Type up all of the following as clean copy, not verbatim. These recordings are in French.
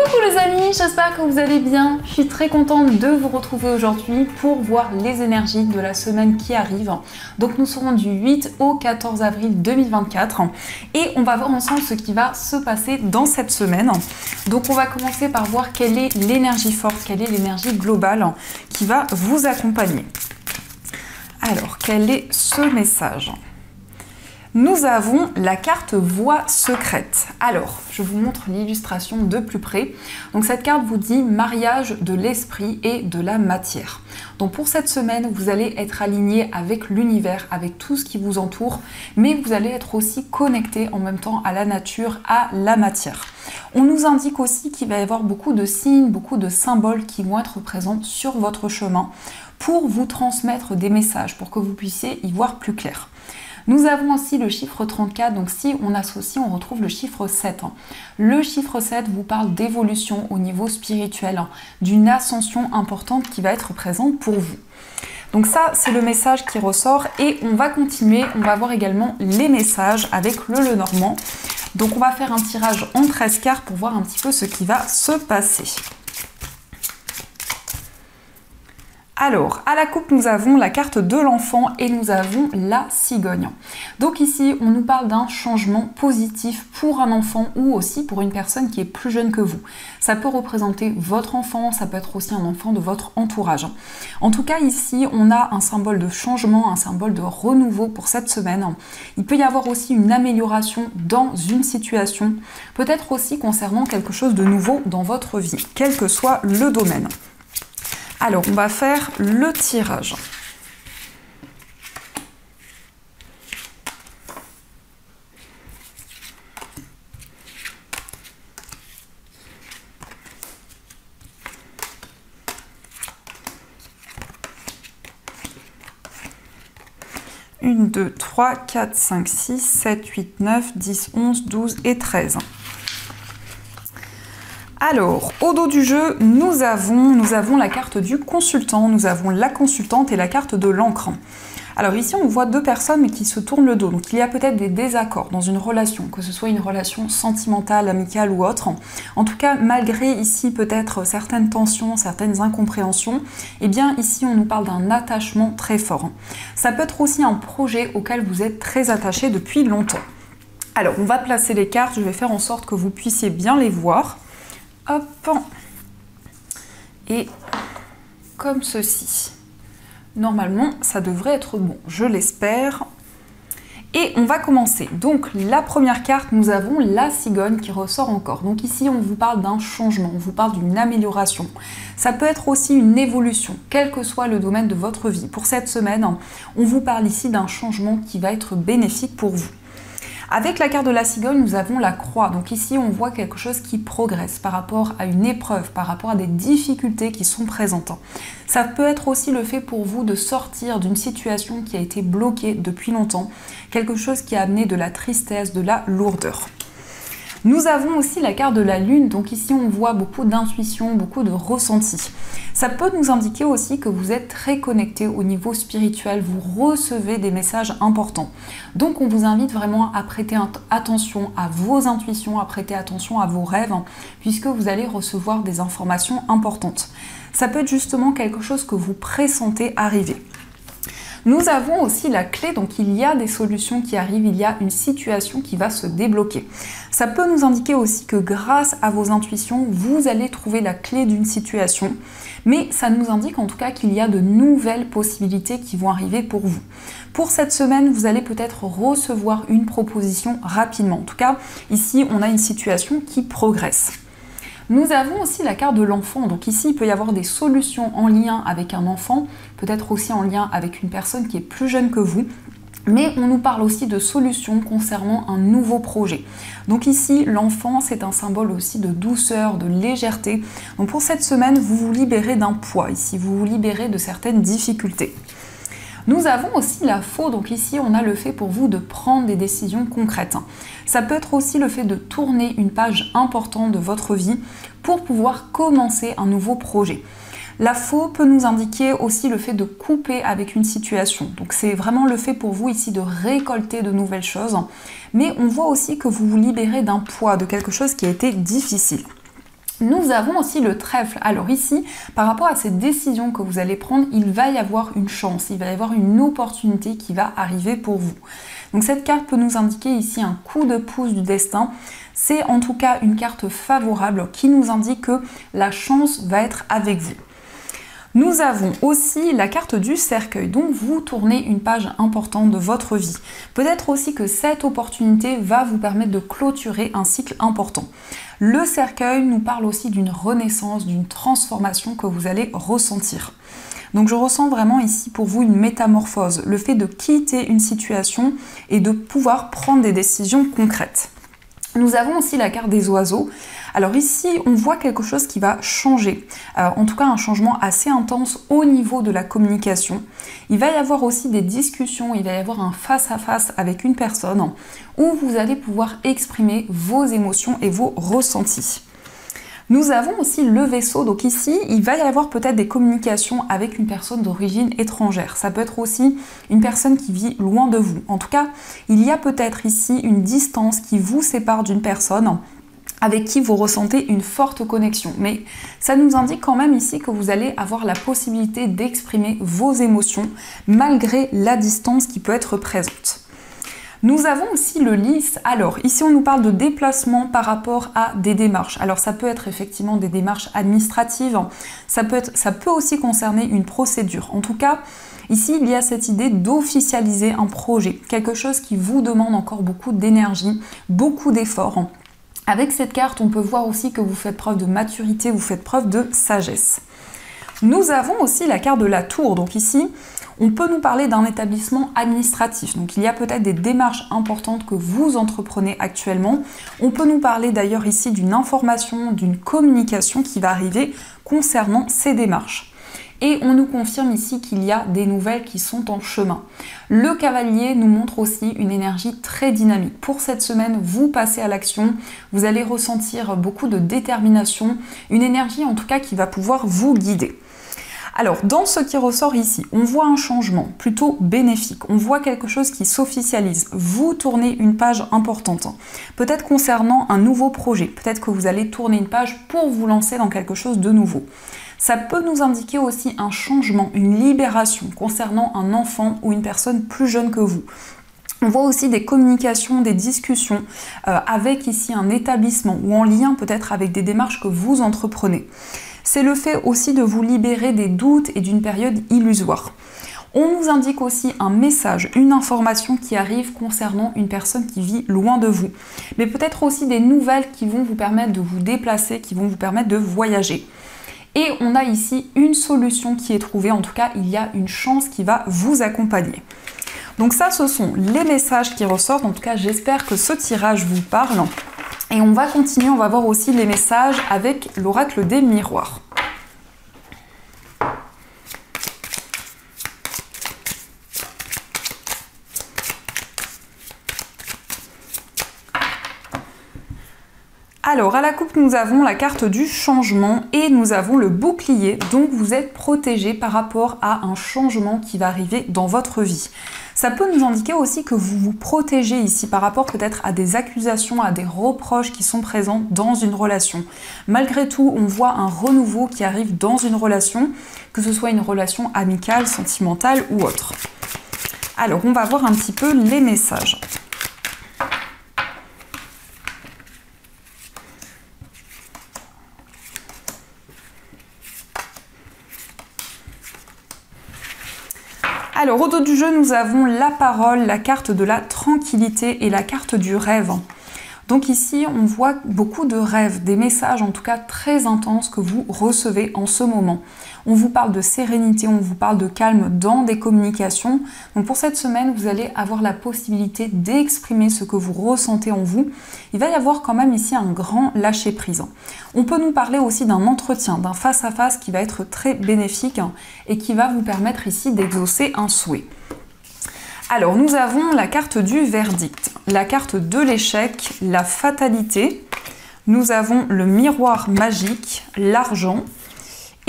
Coucou les amis, j'espère que vous allez bien. Je suis très contente de vous retrouver aujourd'hui pour voir les énergies de la semaine qui arrive. Donc nous serons du 8 au 14 avril 2024 et on va voir ensemble ce qui va se passer dans cette semaine. Donc on va commencer par voir quelle est l'énergie forte, quelle est l'énergie globale qui va vous accompagner. Alors, quel est ce message ? Nous avons la carte voie secrète. Alors, je vous montre l'illustration de plus près. Donc cette carte vous dit mariage de l'esprit et de la matière. Donc pour cette semaine, vous allez être aligné avec l'univers, avec tout ce qui vous entoure, mais vous allez être aussi connecté en même temps à la nature, à la matière. On nous indique aussi qu'il va y avoir beaucoup de signes, beaucoup de symboles qui vont être présents sur votre chemin pour vous transmettre des messages, pour que vous puissiez y voir plus clair. Nous avons aussi le chiffre 34, donc si on associe, on retrouve le chiffre 7. Le chiffre 7 vous parle d'évolution au niveau spirituel, d'une ascension importante qui va être présente pour vous. Donc ça, c'est le message qui ressort et on va continuer, on va voir également les messages avec le Lenormand. Donc on va faire un tirage en 13 cartes pour voir un petit peu ce qui va se passer. Alors, à la coupe, nous avons la carte de l'enfant et nous avons la cigogne. Donc ici, on nous parle d'un changement positif pour un enfant ou aussi pour une personne qui est plus jeune que vous. Ça peut représenter votre enfant, ça peut être aussi un enfant de votre entourage. En tout cas, ici, on a un symbole de changement, un symbole de renouveau pour cette semaine. Il peut y avoir aussi une amélioration dans une situation, peut-être aussi concernant quelque chose de nouveau dans votre vie, quel que soit le domaine. Alors, on va faire le tirage. Une, 2, 3, 4, 5, 6, 7, 8, 9, 10, 11, 12 et 13. Alors, au dos du jeu, nous avons la carte du consultant, nous avons la consultante et la carte de l'encre. Alors ici, on voit deux personnes mais qui se tournent le dos. Donc il y a peut-être des désaccords dans une relation, que ce soit une relation sentimentale, amicale ou autre. En tout cas, malgré ici peut-être certaines tensions, certaines incompréhensions, eh bien ici, on nous parle d'un attachement très fort. Ça peut être aussi un projet auquel vous êtes très attaché depuis longtemps. Alors, on va placer les cartes, je vais faire en sorte que vous puissiez bien les voir. Hop, et comme ceci. Normalement, ça devrait être bon, je l'espère. Et on va commencer. Donc, la première carte, nous avons la cigogne qui ressort encore. Donc ici, on vous parle d'un changement, on vous parle d'une amélioration. Ça peut être aussi une évolution, quel que soit le domaine de votre vie. Pour cette semaine, on vous parle ici d'un changement qui va être bénéfique pour vous. Avec la carte de la cigogne, nous avons la croix. Donc ici, on voit quelque chose qui progresse par rapport à une épreuve, par rapport à des difficultés qui sont présentes. Ça peut être aussi le fait pour vous de sortir d'une situation qui a été bloquée depuis longtemps, quelque chose qui a amené de la tristesse, de la lourdeur. Nous avons aussi la carte de la lune, donc ici on voit beaucoup d'intuition, beaucoup de ressenti. Ça peut nous indiquer aussi que vous êtes très connecté au niveau spirituel, vous recevez des messages importants. Donc on vous invite vraiment à prêter attention à vos intuitions, à prêter attention à vos rêves, puisque vous allez recevoir des informations importantes. Ça peut être justement quelque chose que vous pressentez arriver. Nous avons aussi la clé, donc il y a des solutions qui arrivent, il y a une situation qui va se débloquer. Ça peut nous indiquer aussi que grâce à vos intuitions, vous allez trouver la clé d'une situation, mais ça nous indique en tout cas qu'il y a de nouvelles possibilités qui vont arriver pour vous. Pour cette semaine, vous allez peut-être recevoir une proposition rapidement. En tout cas, ici, on a une situation qui progresse. Nous avons aussi la carte de l'enfant, donc ici il peut y avoir des solutions en lien avec un enfant, peut-être aussi en lien avec une personne qui est plus jeune que vous, mais on nous parle aussi de solutions concernant un nouveau projet. Donc ici l'enfant c'est un symbole aussi de douceur, de légèreté, donc pour cette semaine vous vous libérez d'un poids, ici vous vous libérez de certaines difficultés. Nous avons aussi la faux, donc ici on a le fait pour vous de prendre des décisions concrètes. Ça peut être aussi le fait de tourner une page importante de votre vie pour pouvoir commencer un nouveau projet. La faux peut nous indiquer aussi le fait de couper avec une situation. Donc c'est vraiment le fait pour vous ici de récolter de nouvelles choses. Mais on voit aussi que vous vous libérez d'un poids, de quelque chose qui a été difficile. Nous avons aussi le trèfle. Alors ici, par rapport à cette décision que vous allez prendre, il va y avoir une chance, il va y avoir une opportunité qui va arriver pour vous. Donc cette carte peut nous indiquer ici un coup de pouce du destin. C'est en tout cas une carte favorable qui nous indique que la chance va être avec vous. Nous avons aussi la carte du cercueil, donc vous tournez une page importante de votre vie. Peut-être aussi que cette opportunité va vous permettre de clôturer un cycle important. Le cercueil nous parle aussi d'une renaissance, d'une transformation que vous allez ressentir. Donc je ressens vraiment ici pour vous une métamorphose, le fait de quitter une situation et de pouvoir prendre des décisions concrètes. Nous avons aussi la carte des oiseaux. Alors ici, on voit quelque chose qui va changer, en tout cas un changement assez intense au niveau de la communication. Il va y avoir aussi des discussions, il va y avoir un face-à-face avec une personne où vous allez pouvoir exprimer vos émotions et vos ressentis. Nous avons aussi le vaisseau, donc ici, il va y avoir peut-être des communications avec une personne d'origine étrangère. Ça peut être aussi une personne qui vit loin de vous. En tout cas, il y a peut-être ici une distance qui vous sépare d'une personne avec qui vous ressentez une forte connexion. Mais ça nous indique quand même ici que vous allez avoir la possibilité d'exprimer vos émotions malgré la distance qui peut être présente. Nous avons aussi le lys. Alors ici on nous parle de déplacement par rapport à des démarches. Alors ça peut être effectivement des démarches administratives, ça peut aussi concerner une procédure. En tout cas, ici il y a cette idée d'officialiser un projet, quelque chose qui vous demande encore beaucoup d'énergie, beaucoup d'efforts. Avec cette carte, on peut voir aussi que vous faites preuve de maturité, vous faites preuve de sagesse. Nous avons aussi la carte de la tour. Donc ici, on peut nous parler d'un établissement administratif. Donc il y a peut-être des démarches importantes que vous entreprenez actuellement. On peut nous parler d'ailleurs ici d'une information, d'une communication qui va arriver concernant ces démarches. Et on nous confirme ici qu'il y a des nouvelles qui sont en chemin. Le cavalier nous montre aussi une énergie très dynamique. Pour cette semaine, vous passez à l'action, vous allez ressentir beaucoup de détermination, une énergie en tout cas qui va pouvoir vous guider. Alors, dans ce qui ressort ici, on voit un changement plutôt bénéfique. On voit quelque chose qui s'officialise. Vous tournez une page importante. Peut-être concernant un nouveau projet. Peut-être que vous allez tourner une page pour vous lancer dans quelque chose de nouveau. Ça peut nous indiquer aussi un changement, une libération concernant un enfant ou une personne plus jeune que vous. On voit aussi des communications, des discussions avec ici un établissement ou en lien peut-être avec des démarches que vous entreprenez. C'est le fait aussi de vous libérer des doutes et d'une période illusoire. On nous indique aussi un message, une information qui arrive concernant une personne qui vit loin de vous. Mais peut-être aussi des nouvelles qui vont vous permettre de vous déplacer, qui vont vous permettre de voyager. Et on a ici une solution qui est trouvée, en tout cas il y a une chance qui va vous accompagner. Donc ça, ce sont les messages qui ressortent, en tout cas j'espère que ce tirage vous parle. Et on va continuer, on va voir aussi les messages avec l'oracle des miroirs. Alors, à la coupe, nous avons la carte du changement et nous avons le bouclier. Donc, vous êtes protégé par rapport à un changement qui va arriver dans votre vie. Ça peut nous indiquer aussi que vous vous protégez ici par rapport peut-être à des accusations, à des reproches qui sont présents dans une relation. Malgré tout, on voit un renouveau qui arrive dans une relation, que ce soit une relation amicale, sentimentale ou autre. Alors, on va voir un petit peu les messages. Alors, au dos du jeu, nous avons la parole, la carte de la tranquillité et la carte du rêve. Donc ici, on voit beaucoup de rêves, des messages en tout cas très intenses que vous recevez en ce moment. On vous parle de sérénité, on vous parle de calme dans des communications. Donc pour cette semaine, vous allez avoir la possibilité d'exprimer ce que vous ressentez en vous. Il va y avoir quand même ici un grand lâcher-prise. On peut nous parler aussi d'un entretien, d'un face-à-face qui va être très bénéfique et qui va vous permettre ici d'exaucer un souhait. Alors, nous avons la carte du verdict, la carte de l'échec, la fatalité. Nous avons le miroir magique, l'argent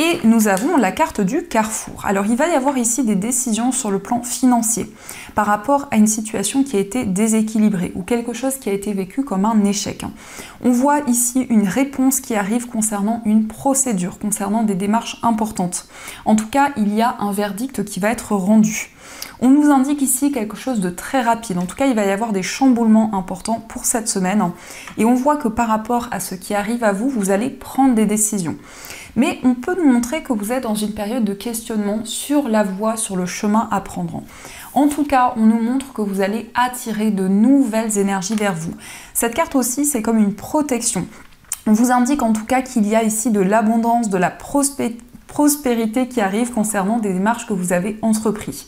Et nous avons la carte du carrefour. Alors il va y avoir ici des décisions sur le plan financier par rapport à une situation qui a été déséquilibrée ou quelque chose qui a été vécu comme un échec. On voit ici une réponse qui arrive concernant une procédure, concernant des démarches importantes. En tout cas, il y a un verdict qui va être rendu. On nous indique ici quelque chose de très rapide. En tout cas, il va y avoir des chamboulements importants pour cette semaine. Et on voit que par rapport à ce qui arrive à vous, vous allez prendre des décisions. Mais on peut nous montrer que vous êtes dans une période de questionnement sur la voie, sur le chemin à prendre. En tout cas, on nous montre que vous allez attirer de nouvelles énergies vers vous. Cette carte aussi, c'est comme une protection. On vous indique en tout cas qu'il y a ici de l'abondance, de la prospérité qui arrive concernant des démarches que vous avez entreprises.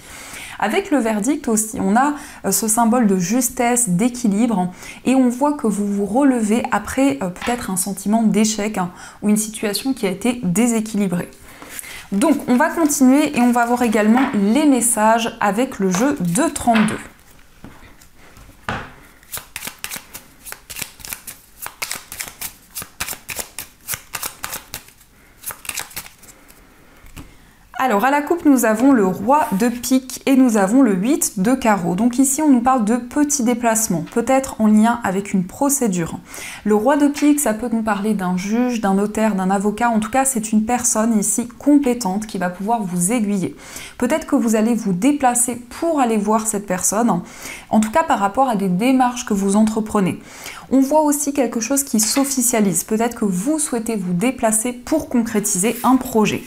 Avec le verdict aussi, on a ce symbole de justesse, d'équilibre, et on voit que vous vous relevez après peut-être un sentiment d'échec ou une situation qui a été déséquilibrée. Donc on va continuer et on va voir également les messages avec le jeu de 32. Alors à la coupe, nous avons le roi de pique et nous avons le 8 de carreau. Donc ici, on nous parle de petits déplacements, peut-être en lien avec une procédure. Le roi de pique, ça peut nous parler d'un juge, d'un notaire, d'un avocat. En tout cas, c'est une personne ici compétente qui va pouvoir vous aiguiller. Peut-être que vous allez vous déplacer pour aller voir cette personne, en tout cas par rapport à des démarches que vous entreprenez. On voit aussi quelque chose qui s'officialise. Peut-être que vous souhaitez vous déplacer pour concrétiser un projet.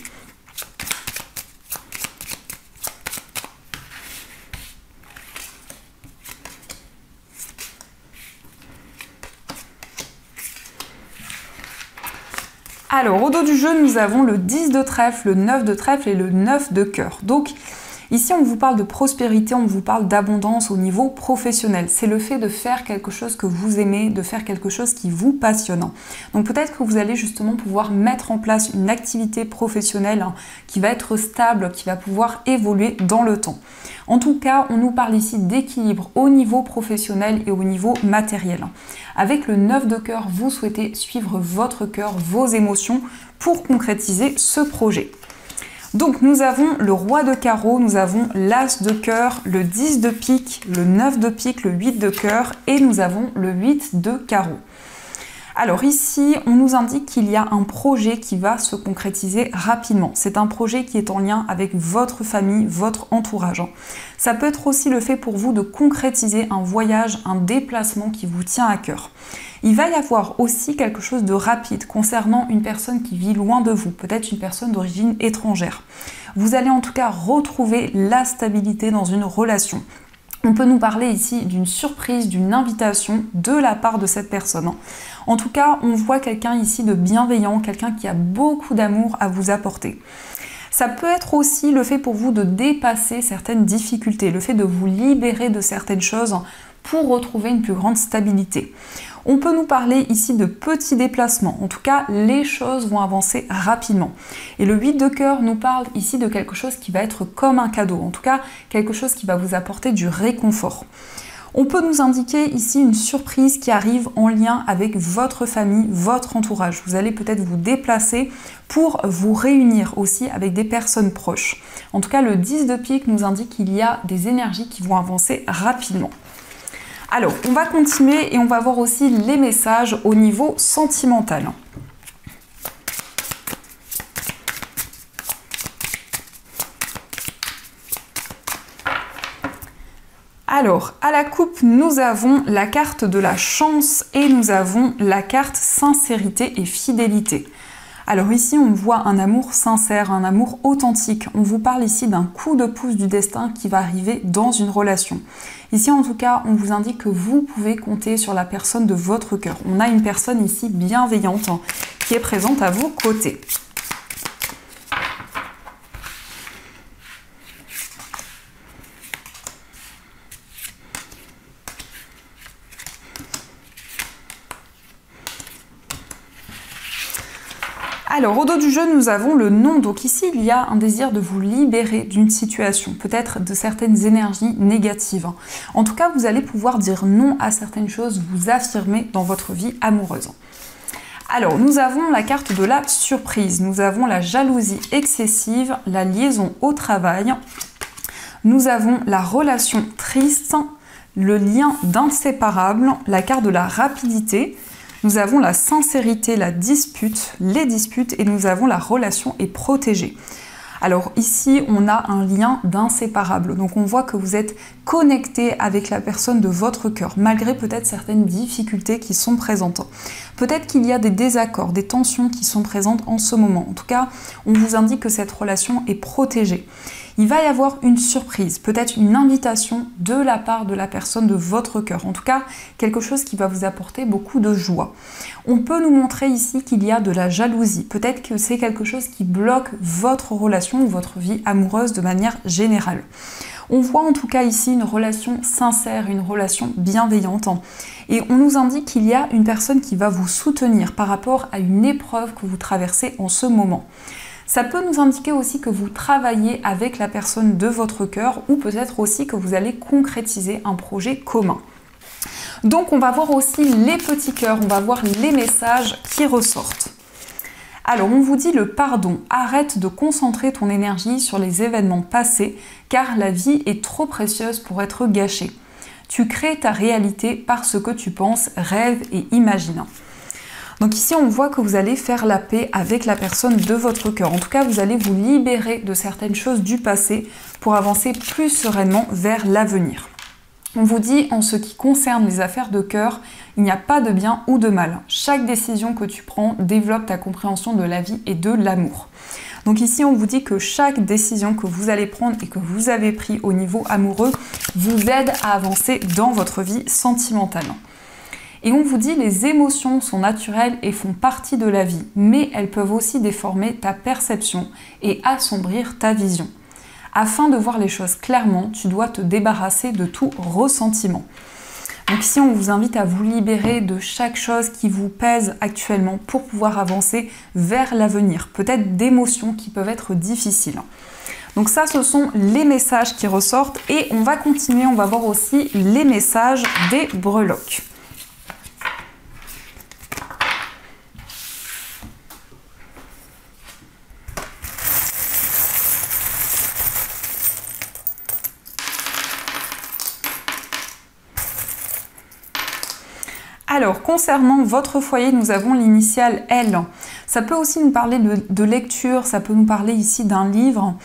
Alors, au dos du jeu, nous avons le 10 de trèfle, le 9 de trèfle et le 9 de cœur. Donc, ici, on vous parle de prospérité, on vous parle d'abondance au niveau professionnel. C'est le fait de faire quelque chose que vous aimez, de faire quelque chose qui vous passionne. Donc, peut-être que vous allez justement pouvoir mettre en place une activité professionnelle qui va être stable, qui va pouvoir évoluer dans le temps. En tout cas, on nous parle ici d'équilibre au niveau professionnel et au niveau matériel. Avec le 9 de cœur, vous souhaitez suivre votre cœur, vos émotions pour concrétiser ce projet. Donc nous avons le roi de carreau, nous avons l'as de cœur, le 10 de pique, le 9 de pique, le 8 de cœur et nous avons le 8 de carreau. Alors ici, on nous indique qu'il y a un projet qui va se concrétiser rapidement. C'est un projet qui est en lien avec votre famille, votre entourage. Ça peut être aussi le fait pour vous de concrétiser un voyage, un déplacement qui vous tient à cœur. Il va y avoir aussi quelque chose de rapide concernant une personne qui vit loin de vous, peut-être une personne d'origine étrangère. Vous allez en tout cas retrouver la stabilité dans une relation. On peut nous parler ici d'une surprise, d'une invitation de la part de cette personne. En tout cas, on voit quelqu'un ici de bienveillant, quelqu'un qui a beaucoup d'amour à vous apporter. Ça peut être aussi le fait pour vous de dépasser certaines difficultés, le fait de vous libérer de certaines choses pour retrouver une plus grande stabilité. On peut nous parler ici de petits déplacements. En tout cas, les choses vont avancer rapidement. Et le 8 de cœur nous parle ici de quelque chose qui va être comme un cadeau. En tout cas, quelque chose qui va vous apporter du réconfort. On peut nous indiquer ici une surprise qui arrive en lien avec votre famille, votre entourage. Vous allez peut-être vous déplacer pour vous réunir aussi avec des personnes proches. En tout cas, le 10 de pique nous indique qu'il y a des énergies qui vont avancer rapidement. Alors, on va continuer et on va voir aussi les messages au niveau sentimental. Alors, à la coupe, nous avons la carte de la chance et nous avons la carte sincérité et fidélité. Alors ici, on voit un amour sincère, un amour authentique. On vous parle ici d'un coup de pouce du destin qui va arriver dans une relation. Ici, en tout cas, on vous indique que vous pouvez compter sur la personne de votre cœur. On a une personne ici bienveillante qui est présente à vos côtés. Alors, au dos du jeu, nous avons le non. Donc ici, il y a un désir de vous libérer d'une situation, peut-être de certaines énergies négatives. En tout cas, vous allez pouvoir dire non à certaines choses, vous affirmer dans votre vie amoureuse. Alors, nous avons la carte de la surprise, nous avons la jalousie excessive, la liaison au travail, nous avons la relation triste, le lien d'inséparable, la carte de la rapidité, nous avons la sincérité, la dispute, les disputes et nous avons la relation est protégée. Alors ici, on a un lien d'inséparable. Donc on voit que vous êtes connecté avec la personne de votre cœur, malgré peut-être certaines difficultés qui sont présentes. Peut-être qu'il y a des désaccords, des tensions qui sont présentes en ce moment. En tout cas, on vous indique que cette relation est protégée. Il va y avoir une surprise, peut-être une invitation de la part de la personne de votre cœur. En tout cas, quelque chose qui va vous apporter beaucoup de joie. On peut nous montrer ici qu'il y a de la jalousie. Peut-être que c'est quelque chose qui bloque votre relation ou votre vie amoureuse de manière générale. On voit en tout cas ici une relation sincère, une relation bienveillante. Et on nous indique qu'il y a une personne qui va vous soutenir par rapport à une épreuve que vous traversez en ce moment. Ça peut nous indiquer aussi que vous travaillez avec la personne de votre cœur ou peut-être aussi que vous allez concrétiser un projet commun. Donc on va voir aussi les petits cœurs, on va voir les messages qui ressortent. Alors on vous dit le pardon, arrête de concentrer ton énergie sur les événements passés car la vie est trop précieuse pour être gâchée. Tu crées ta réalité par ce que tu penses, rêves et imagines. Donc ici, on voit que vous allez faire la paix avec la personne de votre cœur. En tout cas, vous allez vous libérer de certaines choses du passé pour avancer plus sereinement vers l'avenir. On vous dit, en ce qui concerne les affaires de cœur, il n'y a pas de bien ou de mal. Chaque décision que tu prends développe ta compréhension de la vie et de l'amour. Donc ici, on vous dit que chaque décision que vous allez prendre et que vous avez pris au niveau amoureux vous aide à avancer dans votre vie sentimentale. Et on vous dit les émotions sont naturelles et font partie de la vie, mais elles peuvent aussi déformer ta perception et assombrir ta vision. Afin de voir les choses clairement, tu dois te débarrasser de tout ressentiment. Donc ici, on vous invite à vous libérer de chaque chose qui vous pèse actuellement pour pouvoir avancer vers l'avenir, peut-être d'émotions qui peuvent être difficiles. Donc ça, ce sont les messages qui ressortent et on va continuer, on va voir aussi les messages des breloques. Alors, concernant votre foyer, nous avons l'initiale L. Ça peut aussi nous parler de lecture, ça peut nous parler ici d'un livre,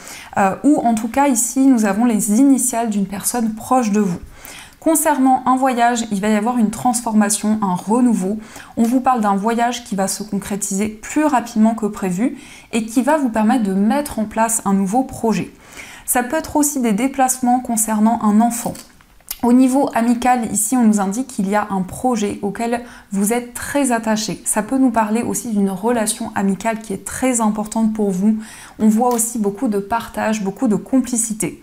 ou en tout cas ici, nous avons les initiales d'une personne proche de vous. Concernant un voyage, il va y avoir une transformation, un renouveau. On vous parle d'un voyage qui va se concrétiser plus rapidement que prévu et qui va vous permettre de mettre en place un nouveau projet. Ça peut être aussi des déplacements concernant un enfant. Au niveau amical, ici, on nous indique qu'il y a un projet auquel vous êtes très attaché. Ça peut nous parler aussi d'une relation amicale qui est très importante pour vous. On voit aussi beaucoup de partage, beaucoup de complicité.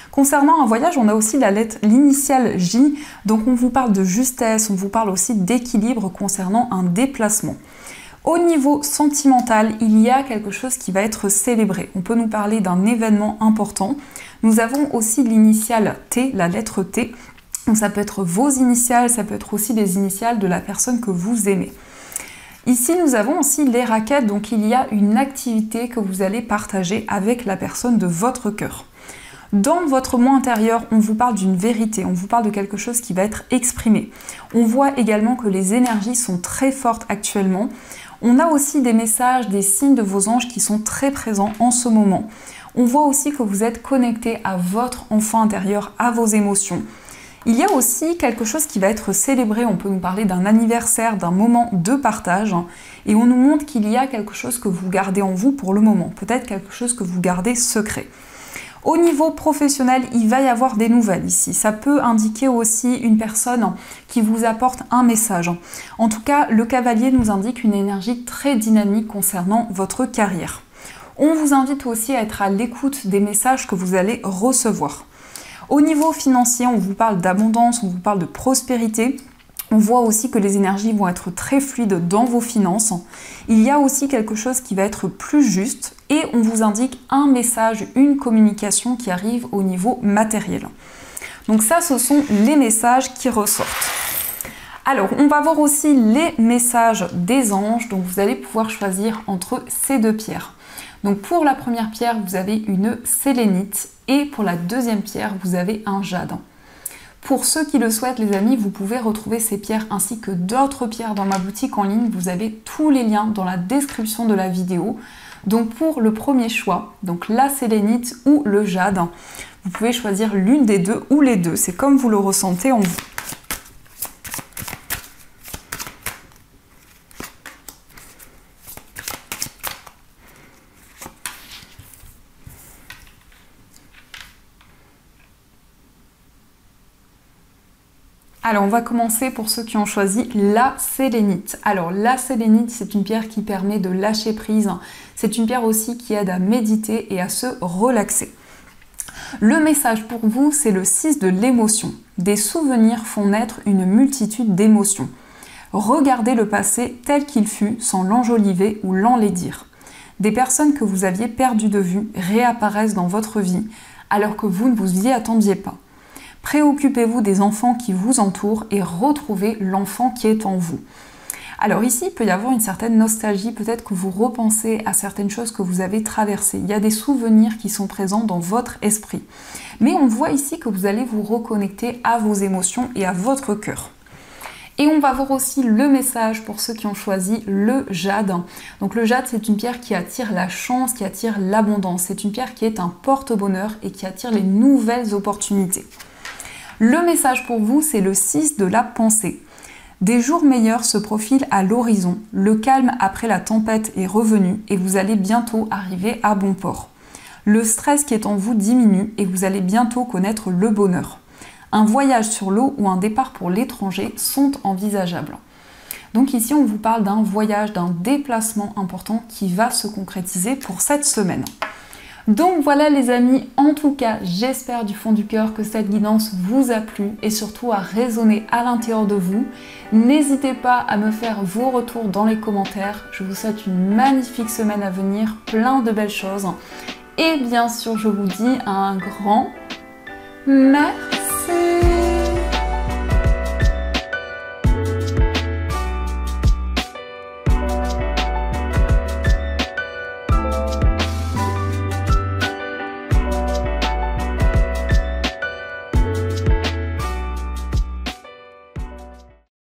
Concernant un voyage, on a aussi l'initiale J, donc on vous parle de justesse, on vous parle aussi d'équilibre concernant un déplacement. Au niveau sentimental, il y a quelque chose qui va être célébré. On peut nous parler d'un événement important. Nous avons aussi l'initiale T, la lettre T. Donc ça peut être vos initiales, ça peut être aussi les initiales de la personne que vous aimez. Ici, nous avons aussi les raquettes, donc il y a une activité que vous allez partager avec la personne de votre cœur. Dans votre moi intérieur, on vous parle d'une vérité, on vous parle de quelque chose qui va être exprimé. On voit également que les énergies sont très fortes actuellement. On a aussi des messages, des signes de vos anges qui sont très présents en ce moment. On voit aussi que vous êtes connecté à votre enfant intérieur, à vos émotions. Il y a aussi quelque chose qui va être célébré, on peut nous parler d'un anniversaire, d'un moment de partage, et on nous montre qu'il y a quelque chose que vous gardez en vous pour le moment, peut-être quelque chose que vous gardez secret. Au niveau professionnel, il va y avoir des nouvelles ici. Ça peut indiquer aussi une personne qui vous apporte un message. En tout cas, le cavalier nous indique une énergie très dynamique concernant votre carrière. On vous invite aussi à être à l'écoute des messages que vous allez recevoir. Au niveau financier, on vous parle d'abondance, on vous parle de prospérité. On voit aussi que les énergies vont être très fluides dans vos finances. Il y a aussi quelque chose qui va être plus juste et on vous indique un message, une communication qui arrive au niveau matériel. Donc ça, ce sont les messages qui ressortent. Alors, on va voir aussi les messages des anges, donc vous allez pouvoir choisir entre ces deux pierres. Donc pour la première pierre, vous avez une sélénite et pour la deuxième pierre, vous avez un jade. Pour ceux qui le souhaitent, les amis, vous pouvez retrouver ces pierres ainsi que d'autres pierres dans ma boutique en ligne. Vous avez tous les liens dans la description de la vidéo. Donc pour le premier choix, donc la sélénite ou le jade, vous pouvez choisir l'une des deux ou les deux. C'est comme vous le ressentez en vous. Alors on va commencer pour ceux qui ont choisi la sélénite. Alors la sélénite, c'est une pierre qui permet de lâcher prise. C'est une pierre aussi qui aide à méditer et à se relaxer. Le message pour vous, c'est le 6 de l'émotion. Des souvenirs font naître une multitude d'émotions. Regardez le passé tel qu'il fut sans l'enjoliver ou l'enlaidir. Des personnes que vous aviez perdues de vue réapparaissent dans votre vie alors que vous ne vous y attendiez pas. Préoccupez-vous des enfants qui vous entourent et retrouvez l'enfant qui est en vous. Alors ici, il peut y avoir une certaine nostalgie, peut-être que vous repensez à certaines choses que vous avez traversées. Il y a des souvenirs qui sont présents dans votre esprit. Mais on voit ici que vous allez vous reconnecter à vos émotions et à votre cœur. Et on va voir aussi le message pour ceux qui ont choisi le jade. Donc le jade, c'est une pierre qui attire la chance, qui attire l'abondance. C'est une pierre qui est un porte-bonheur et qui attire les nouvelles opportunités. Le message pour vous, c'est le 6 de la pensée. Des jours meilleurs se profilent à l'horizon. Le calme après la tempête est revenu et vous allez bientôt arriver à bon port. Le stress qui est en vous diminue et vous allez bientôt connaître le bonheur. Un voyage sur l'eau ou un départ pour l'étranger sont envisageables. Donc ici, on vous parle d'un voyage, d'un déplacement important qui va se concrétiser pour cette semaine. Donc voilà les amis, en tout cas, j'espère du fond du cœur que cette guidance vous a plu et surtout a résonné à l'intérieur de vous. N'hésitez pas à me faire vos retours dans les commentaires. Je vous souhaite une magnifique semaine à venir, plein de belles choses. Et bien sûr, je vous dis un grand merci.